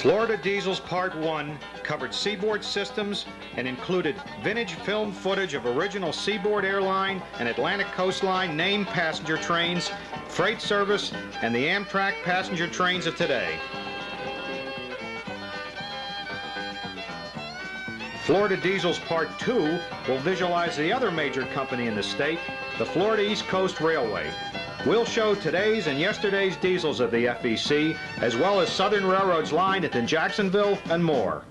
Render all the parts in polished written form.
Florida Diesels Part 1 covered seaboard systems and included vintage film footage of original Seaboard Airline and Atlantic Coastline named passenger trains, freight service, and the Amtrak passenger trains of today. Florida Diesels Part 2 will visualize the other major company in the state, the Florida East Coast Railway. We'll show today's and yesterday's diesels of the FEC, as well as Southern Railroad's line into Jacksonville and more.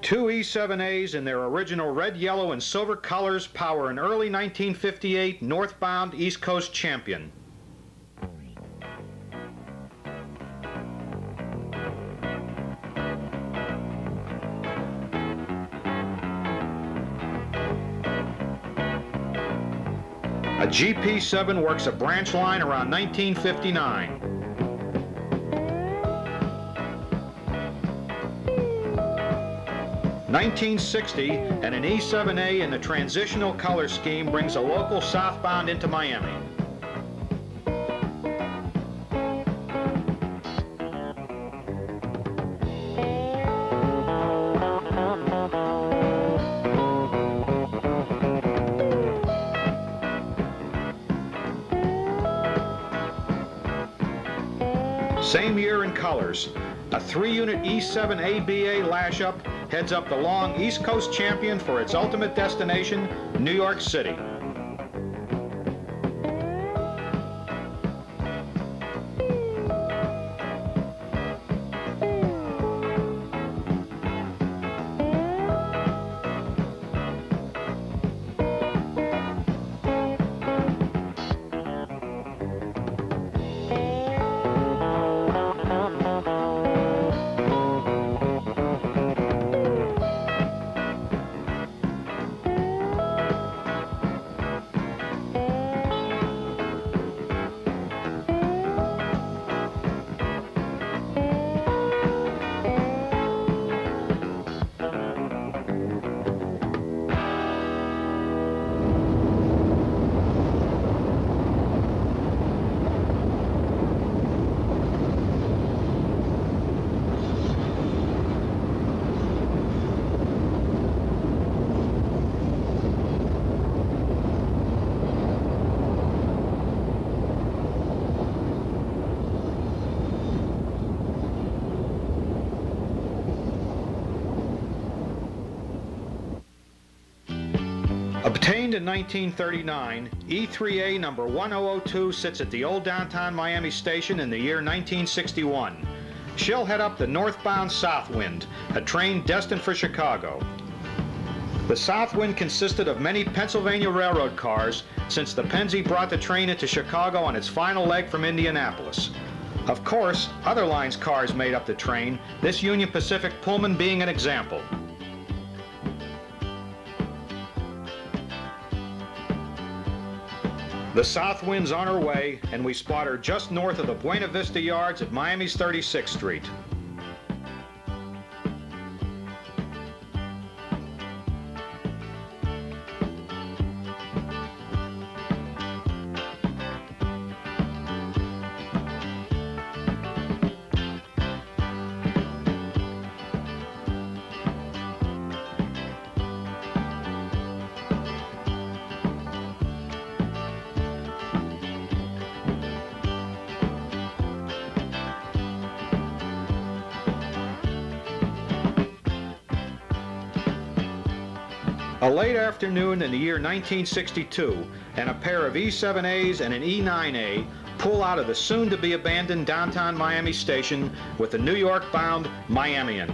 Two E7As in their original red, yellow, and silver colors power an early 1958 northbound East Coast champion. A GP7 works a branch line around 1959. (1960) and an E7A in the transitional color scheme brings a local southbound into Miami. Same year and colors. A 3-unit E7 ABA lash-up heads up the long East Coast champion for its ultimate destination, New York City. Obtained in 1939, E3A number 1002 sits at the old downtown Miami station in the year 1961. She'll head up the northbound Southwind, a train destined for Chicago. The Southwind consisted of many Pennsylvania Railroad cars since the Pennsy brought the train into Chicago on its final leg from Indianapolis. Of course, other lines' cars made up the train, this Union Pacific Pullman being an example. The Southwind's on her way, and we spot her just north of the Buena Vista Yards at Miami's 36th Street. A late afternoon in the year 1962, and a pair of E7As and an E9A pull out of the soon-to-be-abandoned downtown Miami station with the New York-bound Miamian.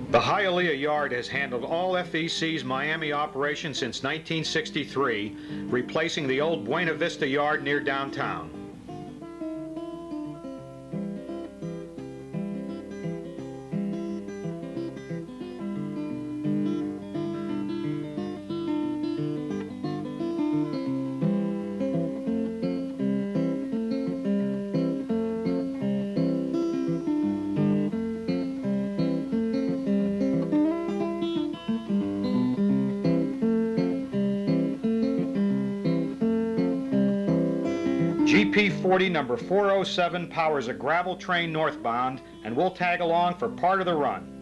The Hialeah Yard has handled all FEC's Miami operations since 1963, replacing the old Buena Vista Yard near downtown. GP40 number 407 powers a gravel train northbound, and we'll tag along for part of the run.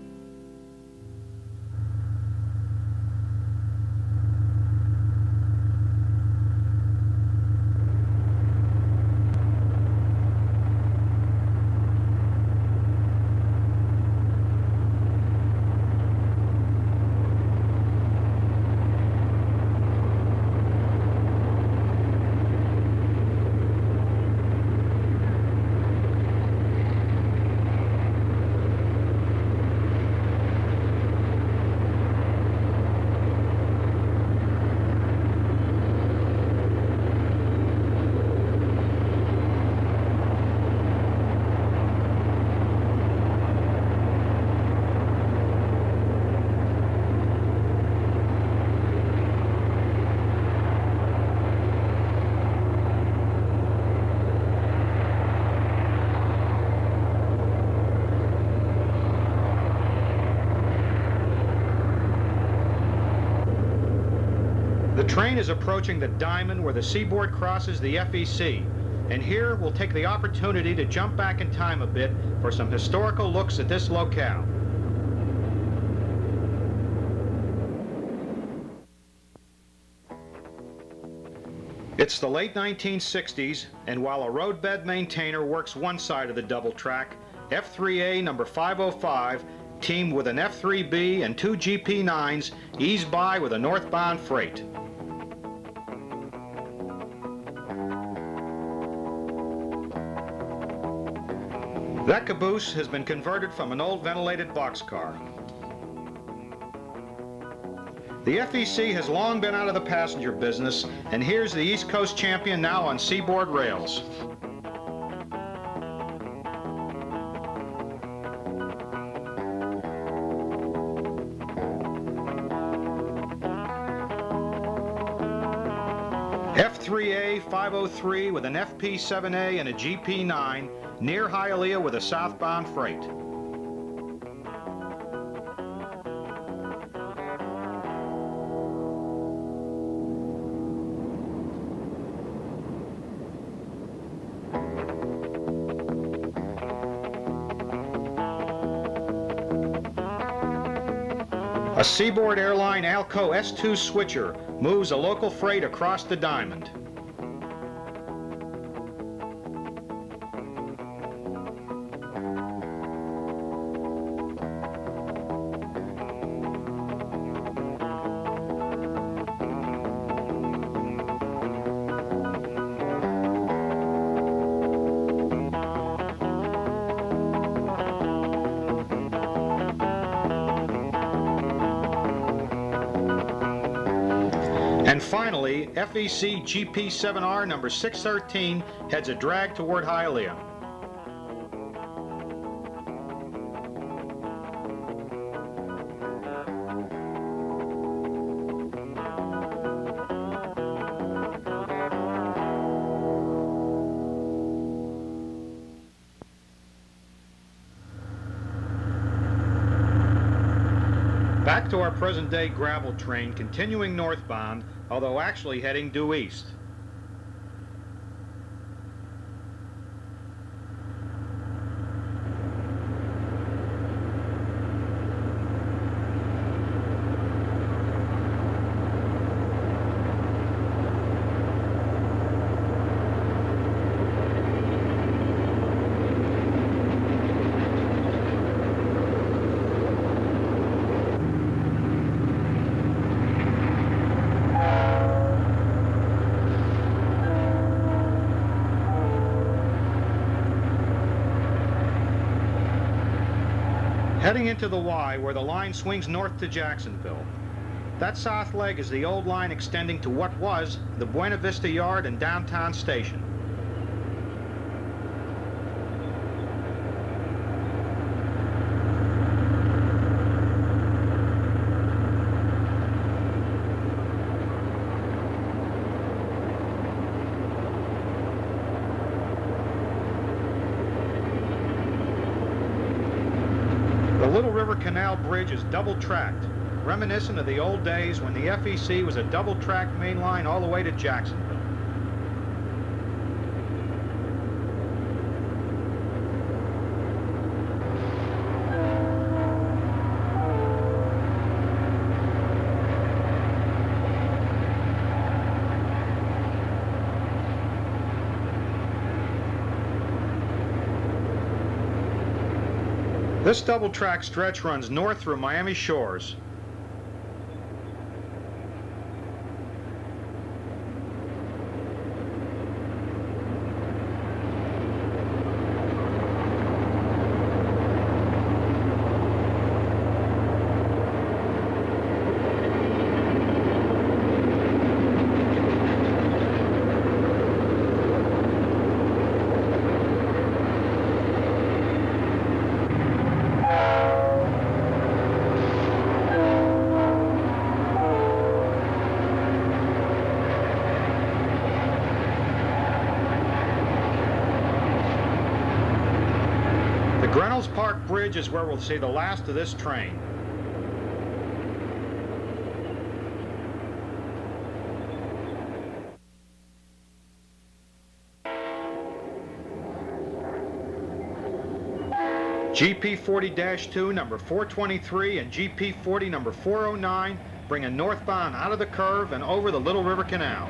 The train is approaching the diamond where the seaboard crosses the FEC, and here we'll take the opportunity to jump back in time a bit for some historical looks at this locale. It's the late 1960s, and while a roadbed maintainer works one side of the double track, F3A number 505, teamed with an F3B and two GP9s, ease by with a northbound freight. That caboose has been converted from an old ventilated boxcar. The FEC has long been out of the passenger business, and here's the East Coast champion now on seaboard rails. F3A 503 with an FP7A and a GP9 near Hialeah with a southbound freight. A Seaboard Airline Alco S2 switcher moves a local freight across the diamond. And finally, FEC GP7R number 613 heads a drag toward Hialeah. Back to our present-day gravel train, continuing northbound, although actually heading due east. Heading into the Y, where the line swings north to Jacksonville. That south leg is the old line extending to what was the Buena Vista Yard and downtown station. The Little River Canal Bridge is double-tracked, reminiscent of the old days when the FEC was a double-tracked main line all the way to Jacksonville. This double-track stretch runs north through Miami Shores. Park Bridge is where we'll see the last of this train. GP 40-2 number 423 and GP 40 number 409 bringing northbound out of the curve and over the Little River Canal.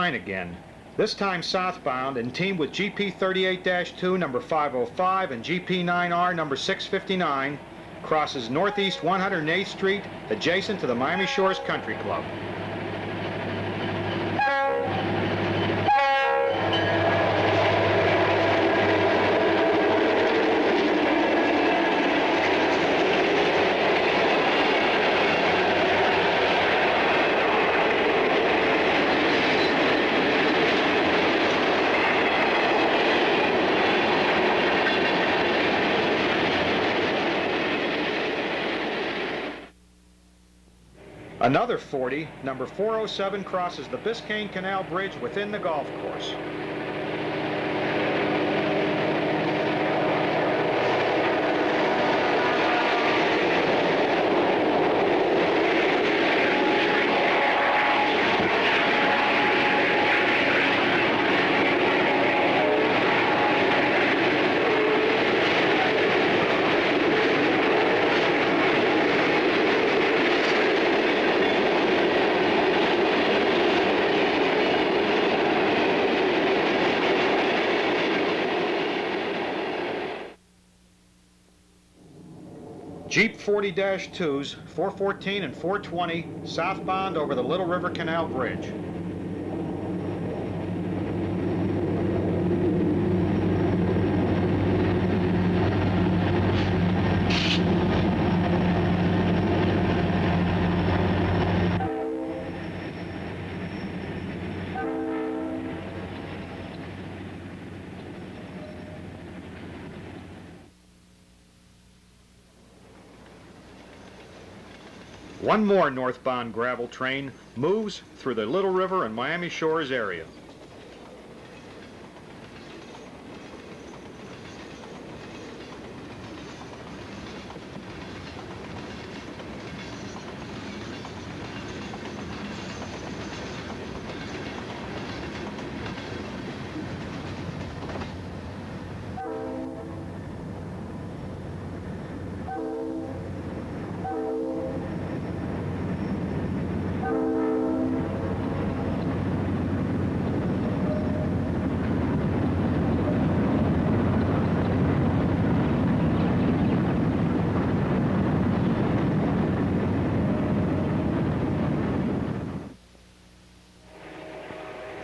Again, this time southbound and teamed with GP 38-2 number 505 and GP 9R number 659, crosses Northeast 108th Street adjacent to the Miami Shores Country Club. Another 40, number 407, crosses the Biscayne Canal Bridge within the golf course. Jeep 40-2s, 414 and 420, southbound over the Little River Canal Bridge. One more northbound gravel train moves through the Little River and Miami Shores area.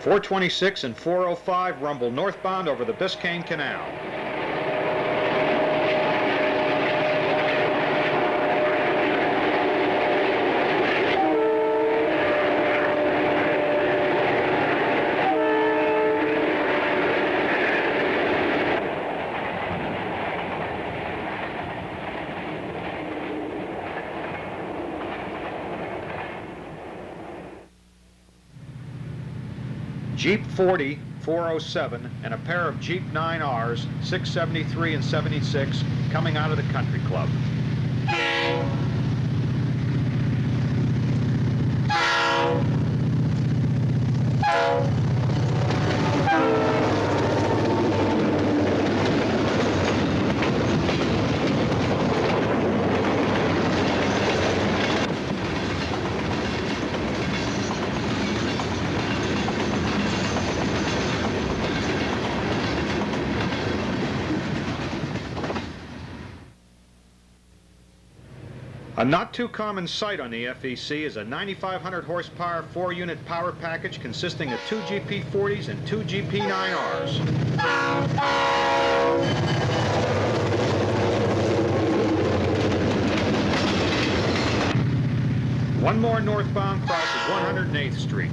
.426 and 405 rumble northbound over the Biscayne Canal. Jeep 40 407, and a pair of Jeep 9Rs 673 and 76 coming out of the country club. A not too common sight on the FEC is a 9,500 horsepower 4-unit power package consisting of 2 GP40s and 2 GP9Rs. One more northbound crosses 108th Street.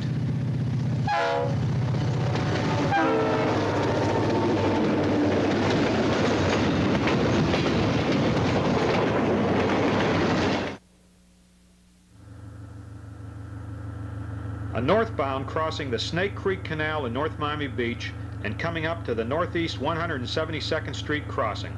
A northbound crossing the Snake Creek Canal in North Miami Beach and coming up to the northeast 172nd Street crossing.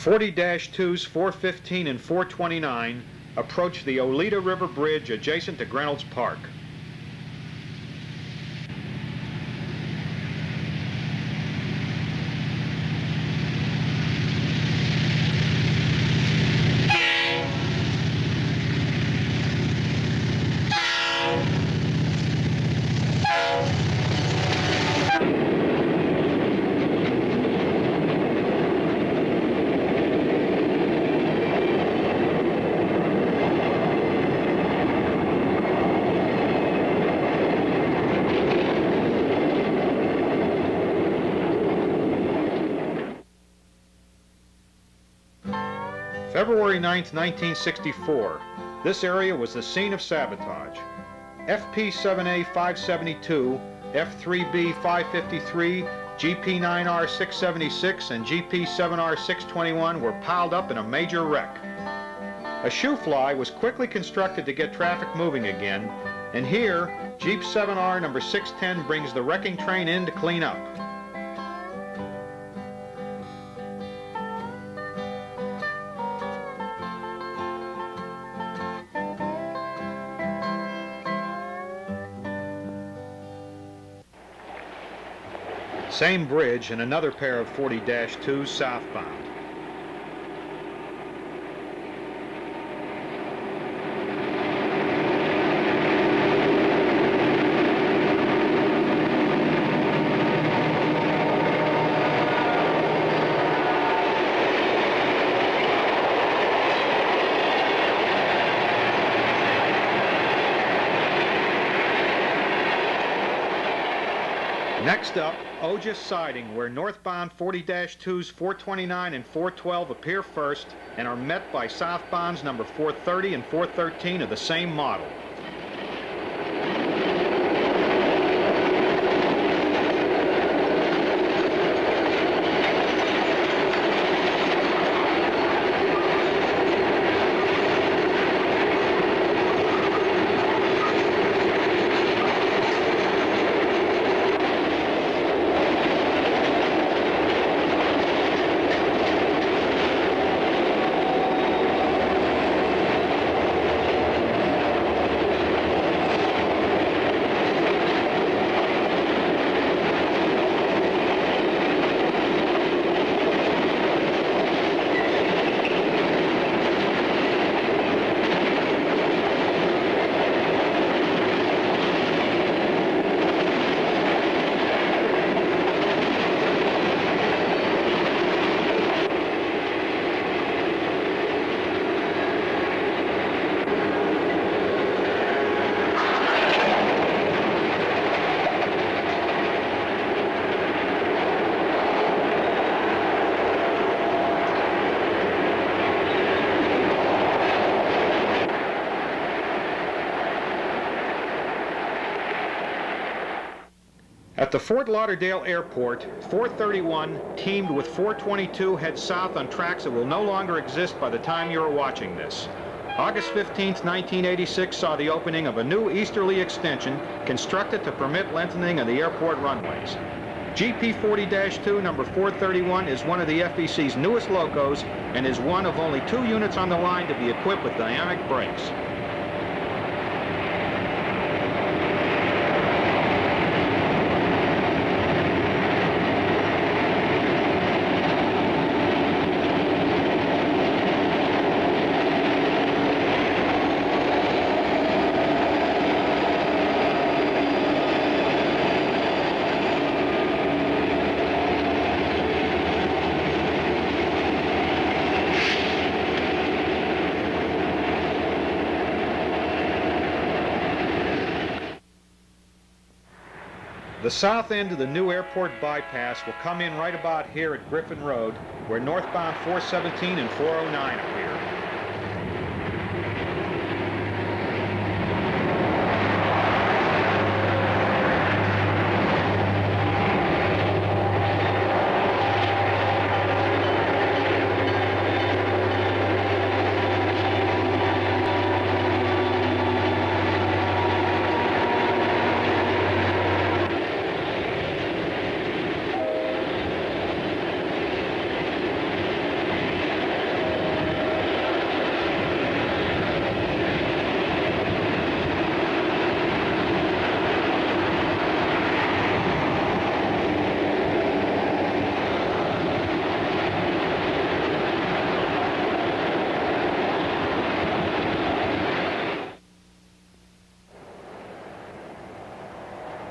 .40-2s 415 and 429 approach the Oleta River Bridge adjacent to Reynolds Park. February 9, 1964. This area was the scene of sabotage. FP7A 572, F3B 553, GP9R 676, and GP7R 621 were piled up in a major wreck. A shoe fly was quickly constructed to get traffic moving again, and here, Jeep 7R number 610 brings the wrecking train in to clean up. Same bridge and another pair of 40-2s southbound. Next up, Oja Siding, where northbound 40-2s 429 and 412 appear first and are met by southbounds number 430 and 413 of the same model. At the Fort Lauderdale Airport, 431 teamed with 422 heads south on tracks that will no longer exist by the time you are watching this. August 15, 1986 saw the opening of a new easterly extension constructed to permit lengthening of the airport runways. GP40-2 number 431 is one of the FEC's newest locos and is one of only 2 units on the line to be equipped with dynamic brakes. The south end of the new airport bypass will come in right about here at Griffin Road, where northbound 417 and 409 appear.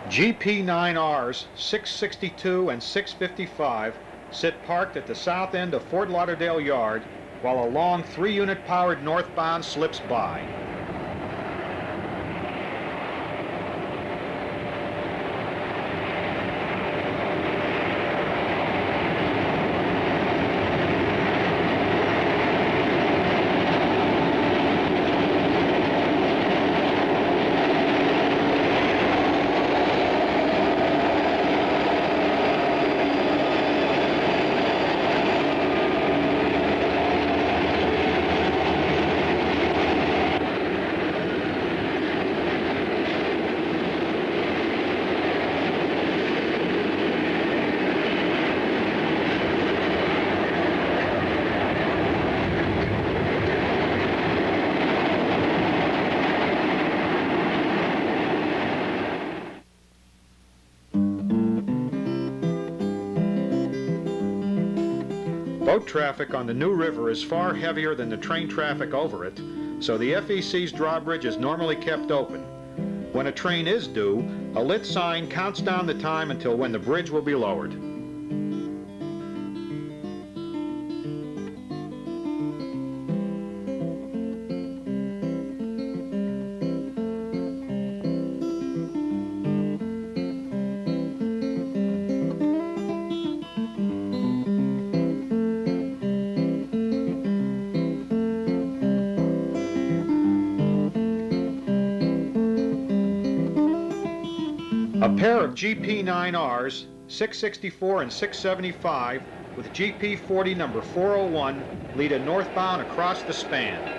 GP9Rs 662 and 655 sit parked at the south end of Fort Lauderdale Yard while a long 3-unit powered northbound slips by. Boat traffic on the New River is far heavier than the train traffic over it, so the FEC's drawbridge is normally kept open. When a train is due, a lit sign counts down the time until when the bridge will be lowered. A pair of GP9Rs, 664 and 675, with GP40 number 401, lead a northbound across the span.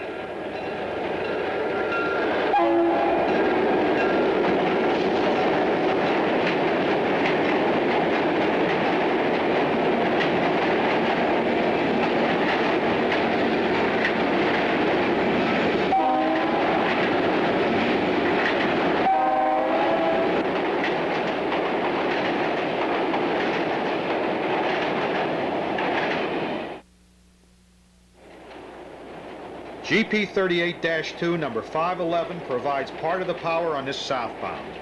GP38-2 number 511 provides part of the power on this southbound.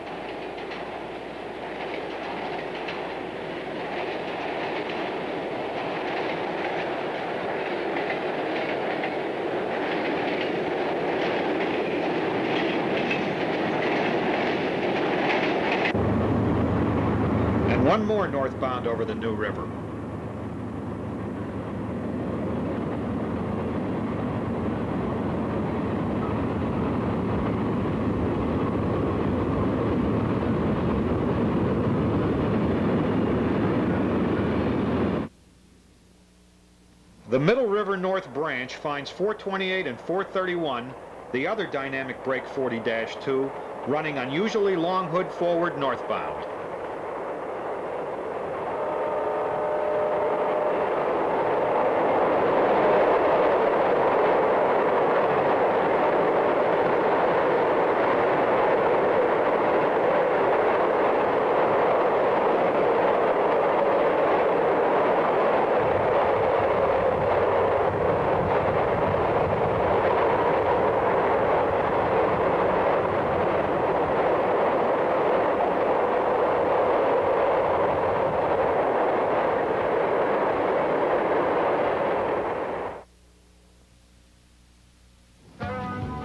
And one more northbound over the New River. The Middle River North Branch finds 428 and 431, the other dynamic brake 40-2, running unusually long hood forward northbound.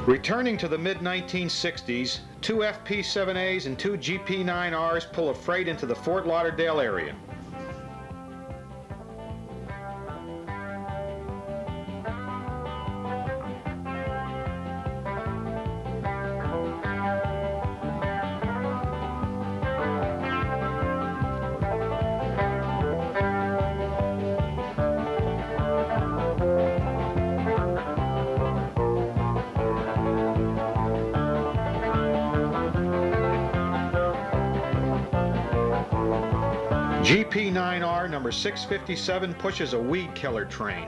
Returning to the mid-1960s, two FP7As and two GP9Rs pull a freight into the Fort Lauderdale area. GP9R number 657 pushes a weed killer train.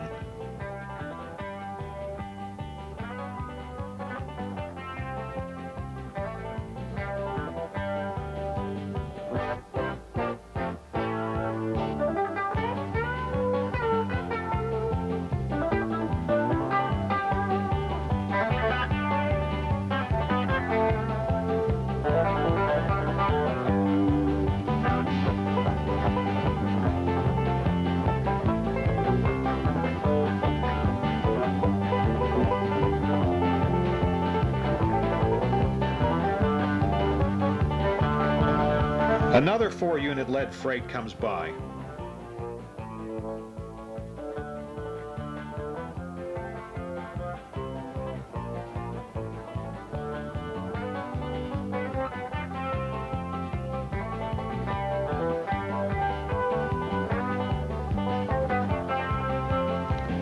Another 4-unit lead freight comes by.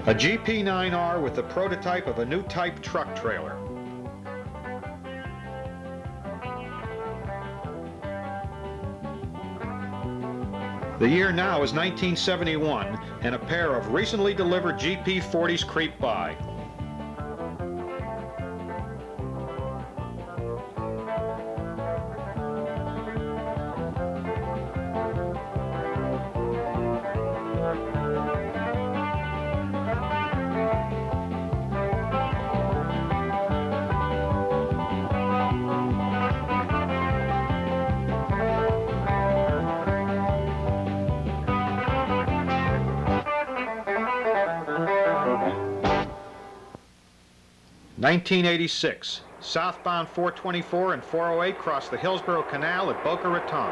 A GP9R with the prototype of a new type truck trailer. The year now is 1971, and a pair of recently delivered GP40s creep by. (1986), southbound 424 and 408 cross the Hillsborough Canal at Boca Raton.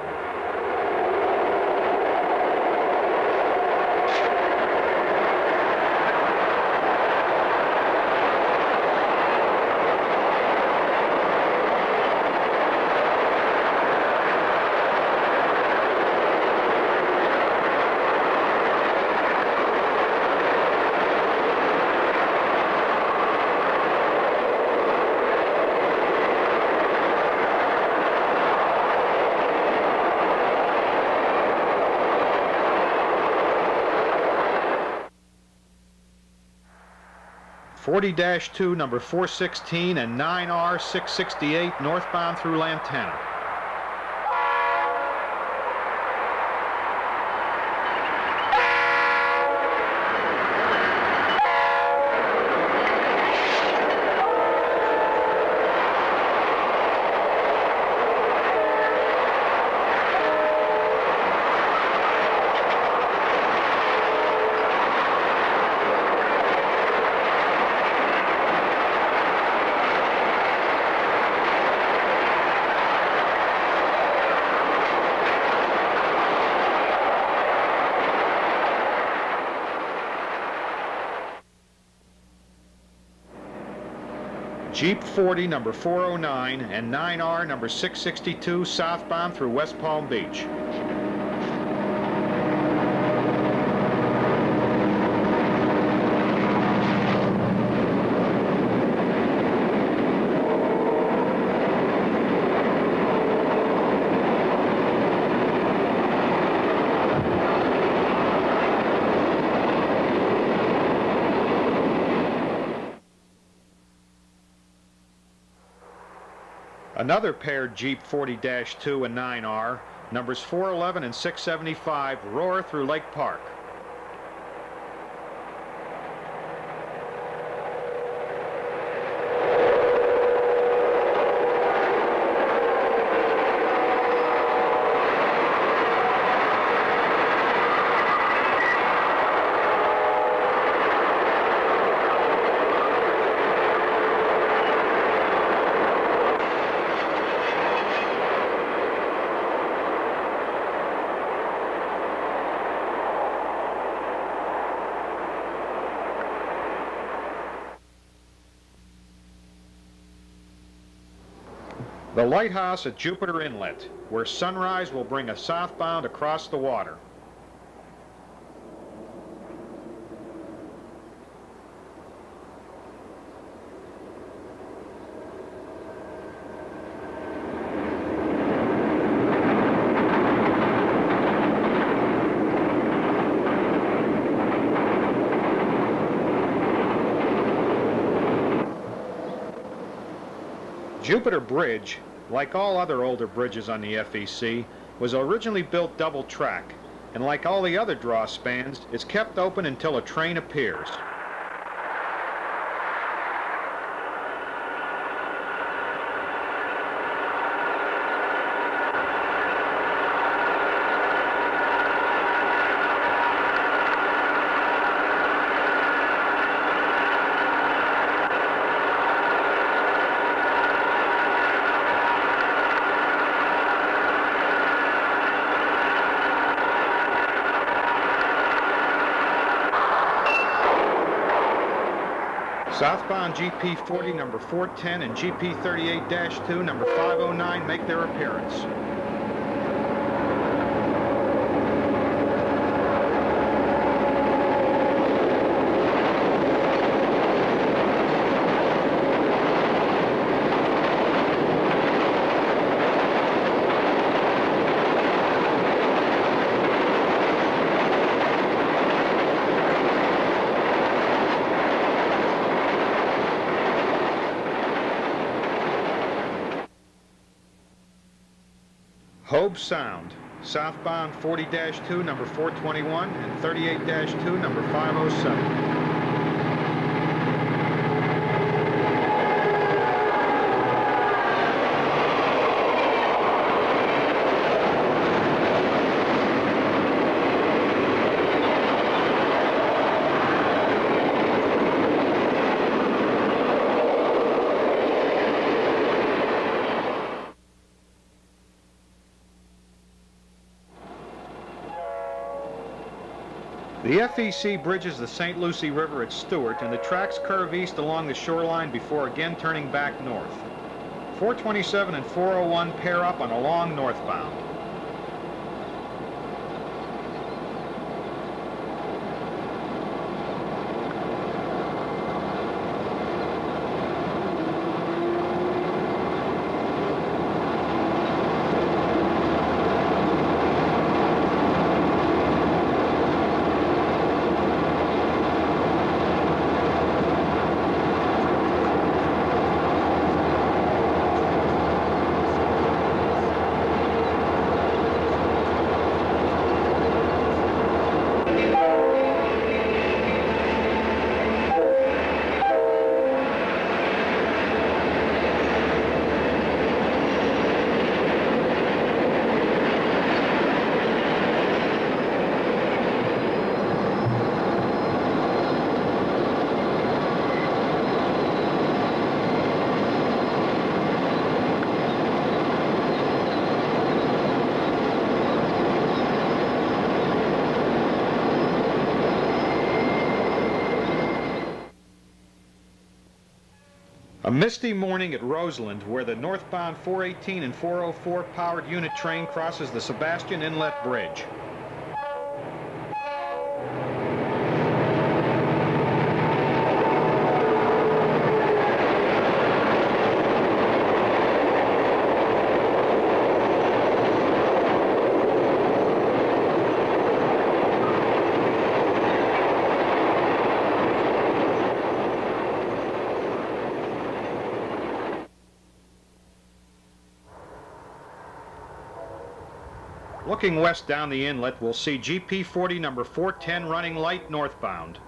(40-2 number 416 and 9R 668 northbound through Lantana. Jeep 40 number 409 and 9R number 662 southbound through West Palm Beach. Another paired Jeep 40-2 and 9R, numbers 411 and 675, roar through Lake Park. The lighthouse at Jupiter Inlet, where sunrise will bring us southbound across the water. Jupiter Bridge, like all other older bridges on the FEC, was originally built double track, and like all the other draw spans, it's kept open until a train appears. Southbound GP 40 number 410 and GP 38-2 number 509 make their appearance. Hobe Sound, southbound 40-2 number 421 and 38-2 number 507. The FEC bridges the St. Lucie River at Stewart, and the tracks curve east along the shoreline before again turning back north. 427 and 401 pair up on a long northbound. A misty morning at Roseland, where the northbound 418 and 404 powered unit train crosses the Sebastian Inlet Bridge. Looking west down the inlet, we'll see GP 40 number 410 running light northbound.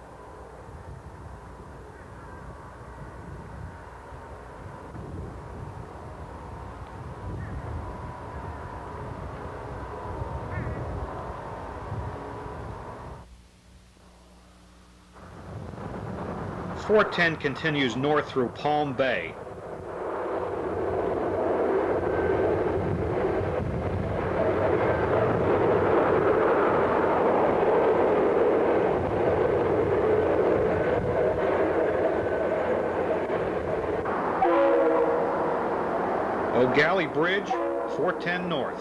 .410 continues north through Palm Bay. O'Galley Bridge, 410 north.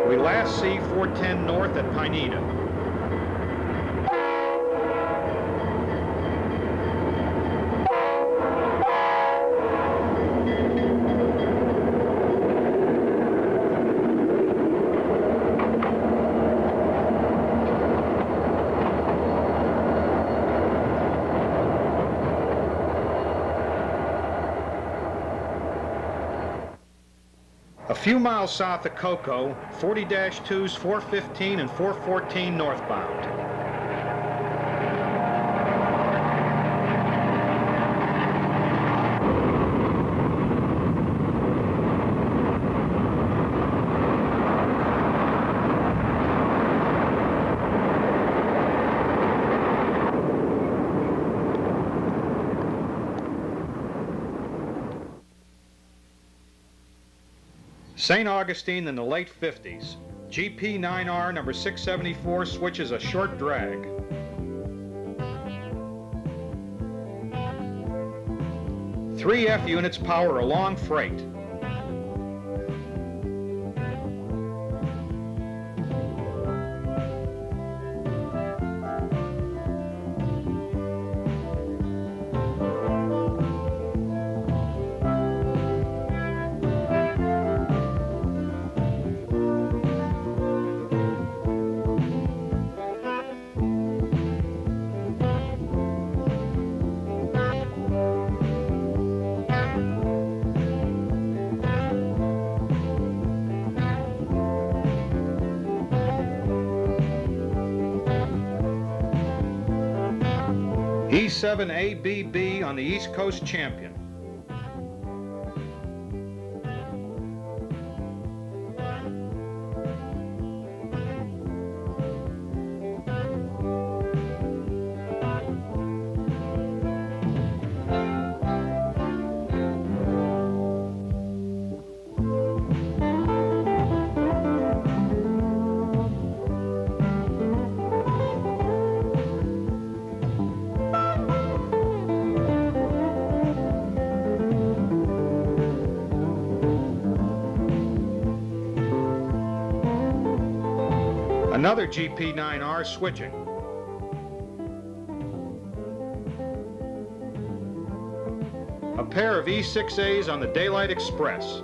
We last see 410 north at Pineda. A few miles south of Cocoa, 40-2s 415 and 414 northbound. St. Augustine in the late 50s. GP 9R number 674 switches a short drag. Three F units power a long freight. E7ABB on the East Coast champion. Another GP9R switching. A pair of E6As on the Daylight Express.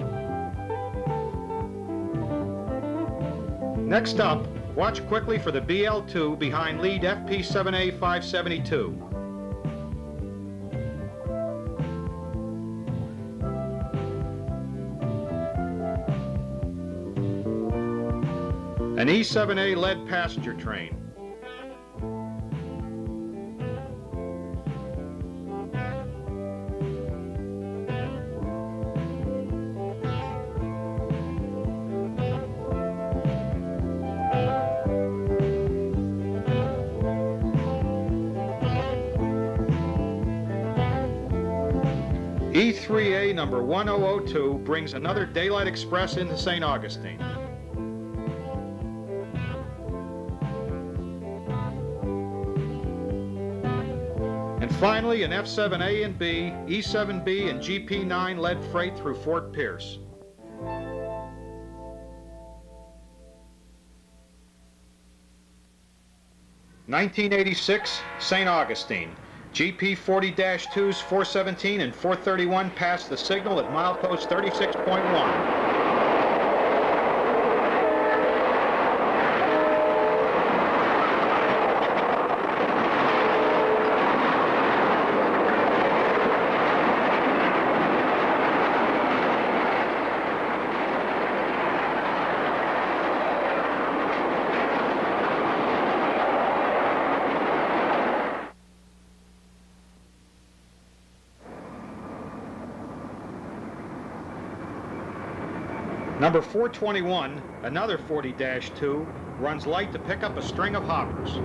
Next up, watch quickly for the BL2 behind lead FP7A 572. An E7A lead passenger train. E3A number 1002 brings another Daylight Express into St. Augustine. And finally, an F7A and B, E7B, and GP9 led freight through Fort Pierce. (1986) St. Augustine. GP 40-2s 417 and 431 passed the signal at milepost 36.1. Number 421, another 40-2, runs light to pick up a string of hoppers.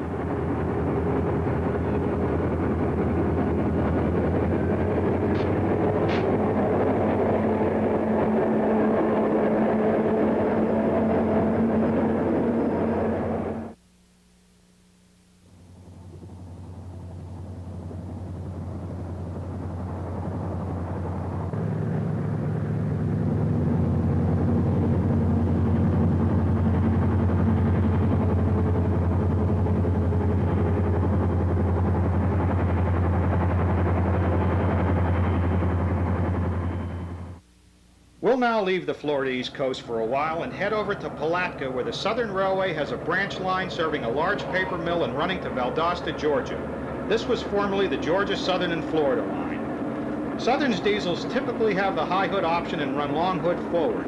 We'll now leave the Florida East Coast for a while and head over to Palatka, where the Southern Railway has a branch line serving a large paper mill and running to Valdosta, Georgia. This was formerly the Georgia Southern and Florida line. Southern's diesels typically have the high hood option and run long hood forward.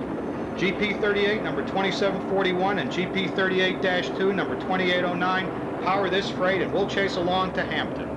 GP 38 number 2741 and GP 38-2 number 2809 power this freight, and we'll chase along to Hampton.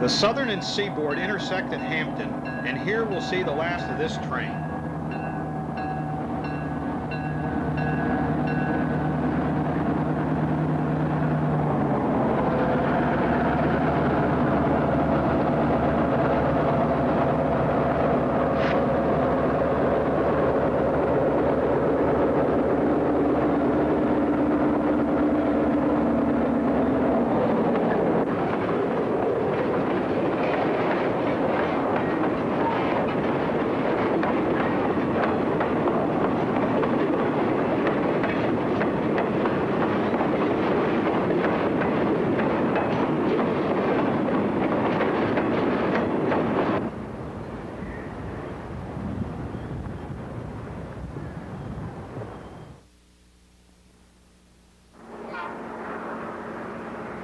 The Southern and Seaboard intersect at Hampton, and here we'll see the last of this train.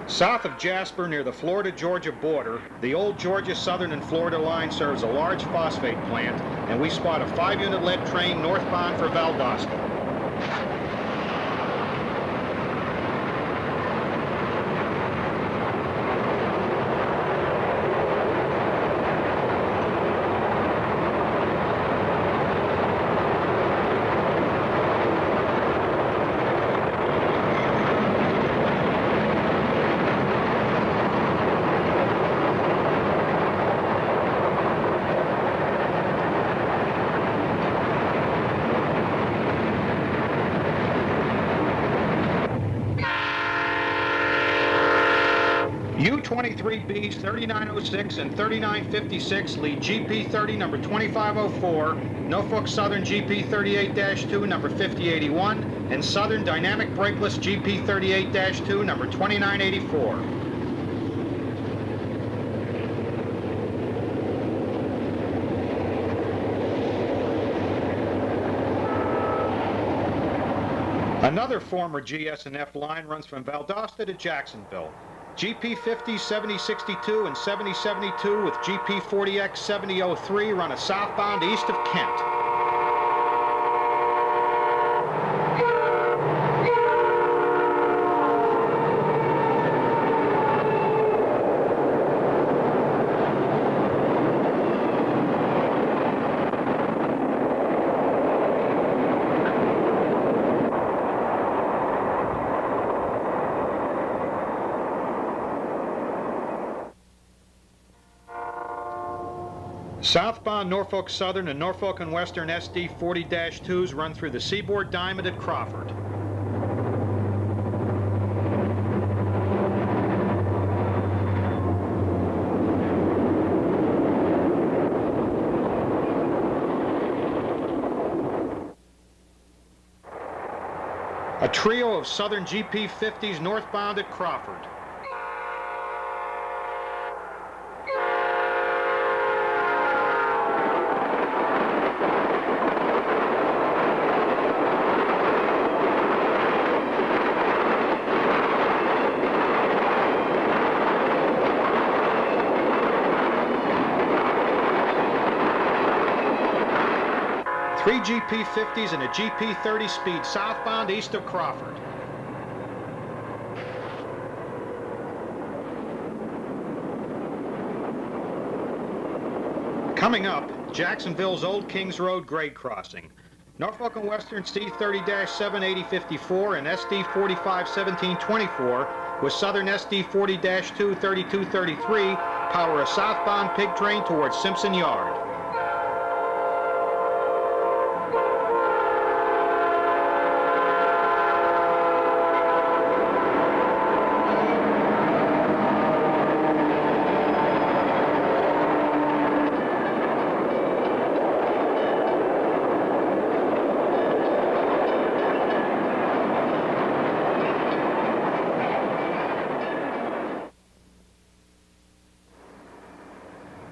South of Jasper, near the Florida-Georgia border, the old Georgia Southern and Florida line serves a large phosphate plant, and we spot a 5-unit lead train northbound for Valdosta. U-23Bs 3906 and 3956 lead GP30 number 2504, Norfolk Southern GP38-2 number 5081, and Southern Dynamic Brakeless GP38-2 number 2984. Another former GS&F line runs from Valdosta to Jacksonville. GP 50, 7062 and 7072 with GP 40X 7003 run a southbound east of Kent. Southbound Norfolk Southern and Norfolk and Western SD 40-2s run through the Seaboard Diamond at Crawford. A trio of Southern GP 50s northbound at Crawford. Three GP50s and a GP30 speed southbound east of Crawford. Coming up, Jacksonville's Old Kings Road grade crossing. Norfolk and Western C30-78054 and SD 451724 with Southern SD 40-23233 power a southbound pig train towards Simpson Yard.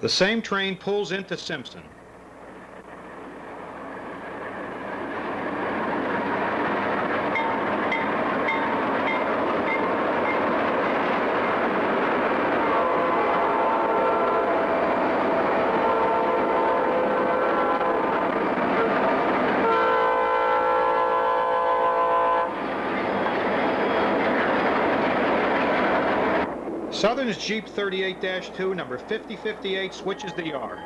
The same train pulls into Simpson. Southern's Jeep 38-2, number 5058, switches the yard.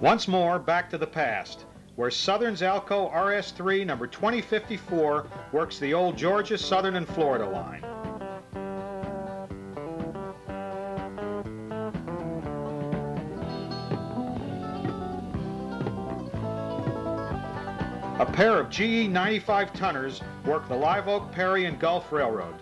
Once more, back to the past, where Southern's Alco RS3 number 2054 works the old Georgia, Southern, and Florida line. A pair of GE 95-tonners work the Live Oak, Perry, and Gulf Railroad.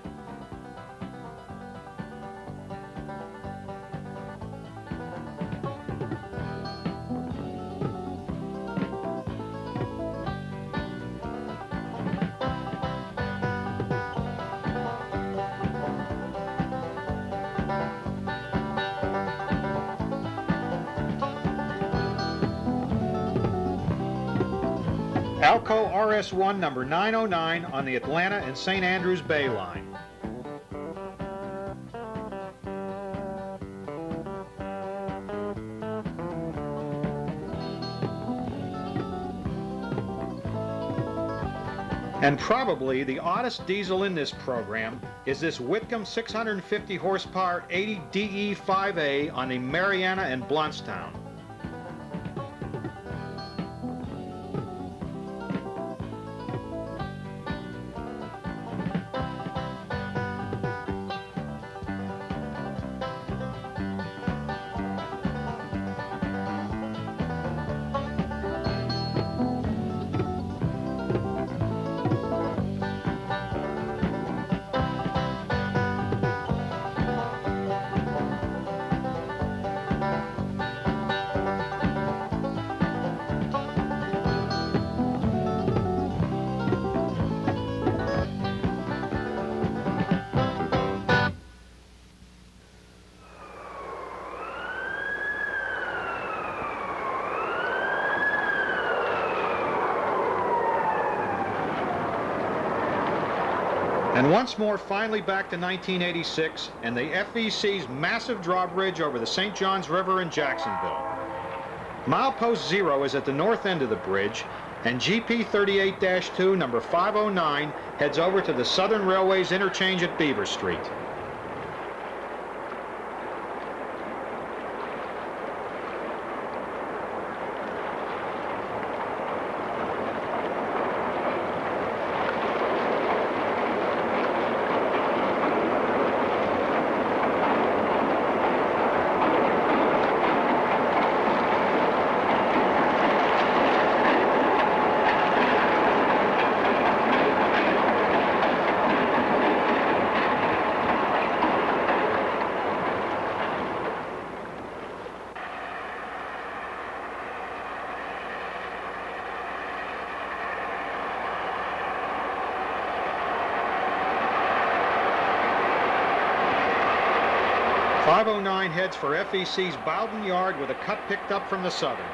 Alco RS1 number 909 on the Atlanta and St. Andrews Bay line. And probably the oddest diesel in this program is this Whitcomb 650 horsepower 80 DE5A on the Marianna and Blountstown. And once more, finally back to 1986 and the FEC's massive drawbridge over the St. Johns River in Jacksonville. Milepost 0 is at the north end of the bridge, and GP 38-2 number 509 heads over to the Southern Railway's interchange at Beaver Street. .509 heads for FEC's Bowden Yard with a cut picked up from the Southern.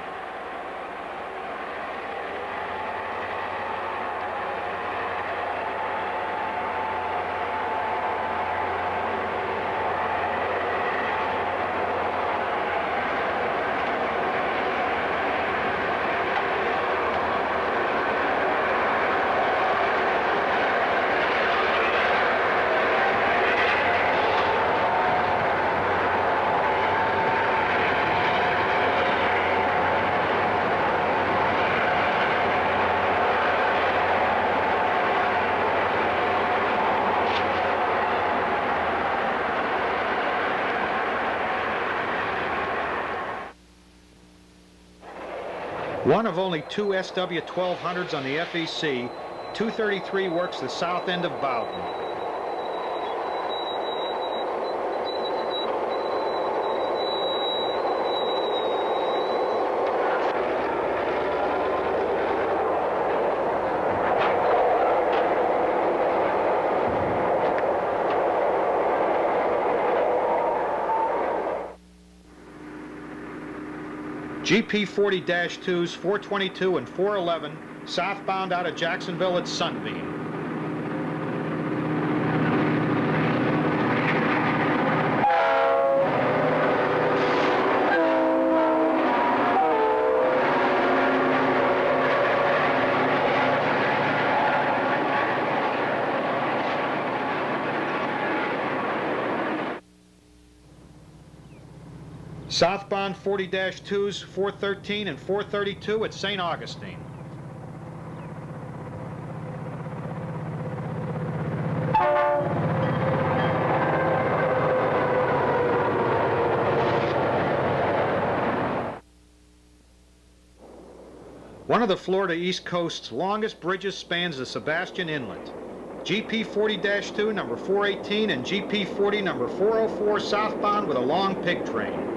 One of only two SW1200s on the FEC, 233 works the south end of Bowden. GP 40-2s 422 and 411 southbound out of Jacksonville at Sunbeam. Southbound 40-2s 413 and 432 at St. Augustine. One of the Florida East Coast's longest bridges spans the Sebastian Inlet. GP 40-2 number 418 and GP 40 number 404 southbound with a long pig train.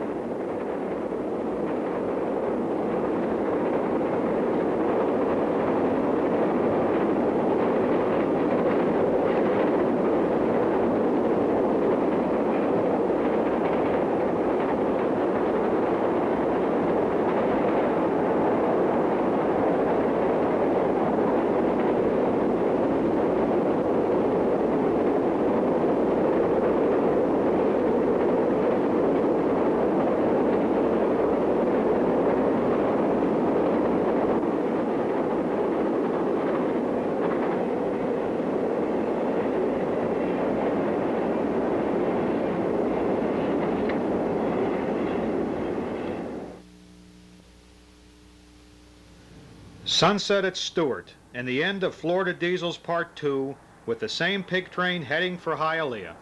Sunset at Stewart, and the end of Florida Diesels Part 2 with the same pig train heading for Hialeah.